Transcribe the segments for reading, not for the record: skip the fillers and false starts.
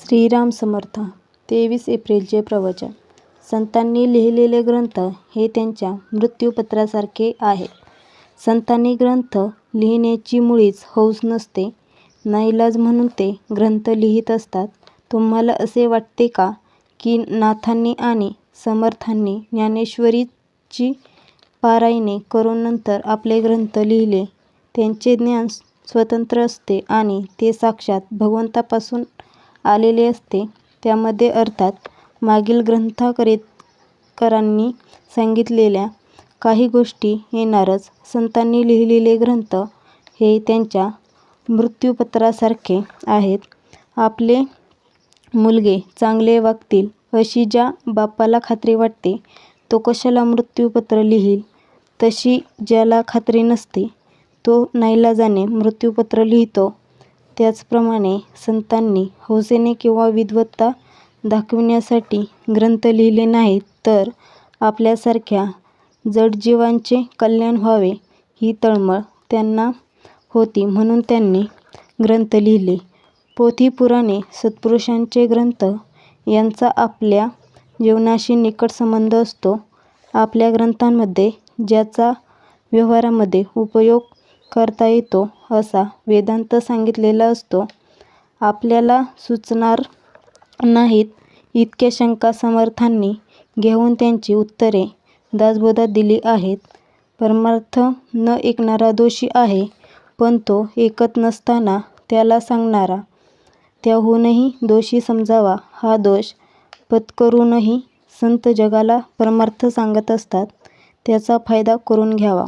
श्रीराम समर्थ. 23 एप्रिलचे प्रवचन. संतांनी लिहिलेले ग्रंथ हे त्यांच्या मृत्यूपत्रासारखे आहेत. संतांनी ग्रंथ लिहिण्याची मुळीच हौस नसते, नाईलाज म्हणून ते ग्रंथ लिहित असतात. तुम्हाला असे वाटते का की नाथांनी आणि समर्थांनी ज्ञानेश्वरीची पारायणे करून नंतर आपले ग्रंथ लिहिले? त्यांचे ज्ञान स्वतंत्र असते आणि ते साक्षात भगवंतापासून आलेले असते. त्यामध्ये अर्थात मागील ग्रंथकरांनी सांगितलेल्या काही गोष्टी येणारच. संतांनी लिहिलेले ग्रंथ हे त्यांच्या मृत्यूपत्रासारखे आहेत. आपले मुलगे चांगले वागतील अशी ज्या बापाला खात्री वाटते, तो कशाला मृत्यूपत्र लिहील? तशी ज्याला खात्री नसते, तो नाईलाजाने मृत्यूपत्र लिहितो. त्याचप्रमाणे संतांनी हौसेने किंवा विद्वत्ता दाखविण्यासाठी ग्रंथ लिहिले नाहीत, तर आपल्यासारख्या जडजीवांचे कल्याण व्हावे ही तळमळ त्यांना होती, म्हणून त्यांनी ग्रंथ लिहिले. पोथी, पुराणे, सत्पुरुषांचे ग्रंथ यांचा आपल्या जीवनाशी निकट संबंध असतो. आपल्या ग्रंथांमध्ये ज्याचा व्यवहारामध्ये उपयोग करता येतो असा वेदांत सांगितलेला असतो. आपल्याला सुचणार नाहीत इतक्या शंका समर्थांनी घेऊन त्यांची उत्तरे दासबोधात दिली आहेत. परमार्थ न ऐकणारा दोषी आहे, पण तो ऐकत नसताना त्याला सांगणारा त्याहूनही दोषी समजावा. हा दोष पत्करूनही संत जगाला परमार्थ सांगत असतात, त्याचा फायदा करून घ्यावा.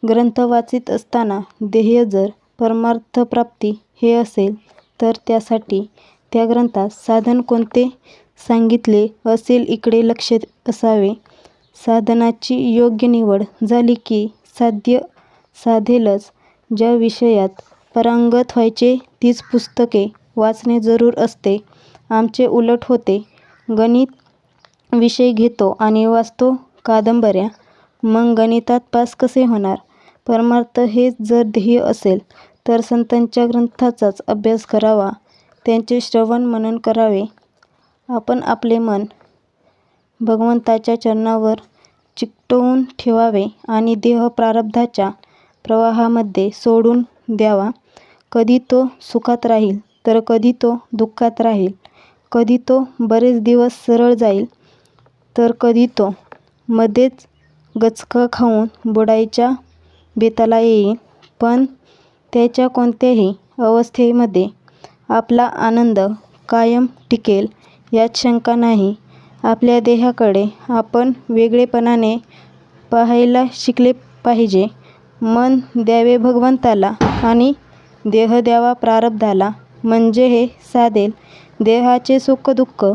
ग्रंथ वाचित असताना ध्येय जर परमार्थप्राप्ती हे असेल, तर त्यासाठी त्या ग्रंथात साधन कोणते सांगितले असेल इकडे लक्ष असावे. साधनाची योग्य निवड झाली की साध्य साधेलच. ज्या विषयात पारंगत व्हायचे तीच पुस्तके वाचणे जरूर असते. आमचे उलट होते. गणित विषय घेतो आणि वाचतो कादंबऱ्या, मग गणितात पास कसे होणार? परमार्थ हेच जर ध्येय असेल, तर संतांच्या ग्रंथाचाच अभ्यास करावा, त्यांचे श्रवण मनन करावे. आपण आपले मन भगवंताच्या चरणावर चिकटवून ठेवावे आणि देह प्रारब्धाच्या प्रवाहामध्ये सोडून द्यावा. कधी तो सुखात राहील, तर कधी तो दुःखात राहील. कधी तो बरेच दिवस सरळ जाईल, तर कधी तो मध्येच गचका खाऊन बुडायच्या बेताला येईल. पण त्याच्या कोणत्याही अवस्थेमध्ये आपला आनंद कायम टिकेल यात शंका नाही. आपल्या देहाकडे आपण वेगळेपणाने पाहायला शिकले पाहिजे. मन द्यावे भगवंताला आणि देह द्यावा प्रारब्धाला, म्हणजे हे साधेल. देहाचे सुख-दुःख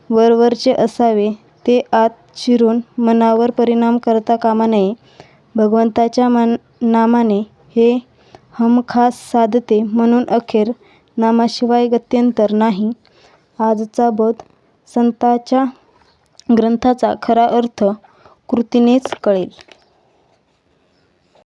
वरवरचे असावे, ते आत शिरून मनावर परिणाम करता कामा नये. भगवंताच्या नामाने हे हमखास साधते, म्हणून अखेर नामाशिवाय गत्यंतर नाही. आजचा बोध संतांच्या ग्रंथाचा खरा अर्थ कृतीनेच कळेल.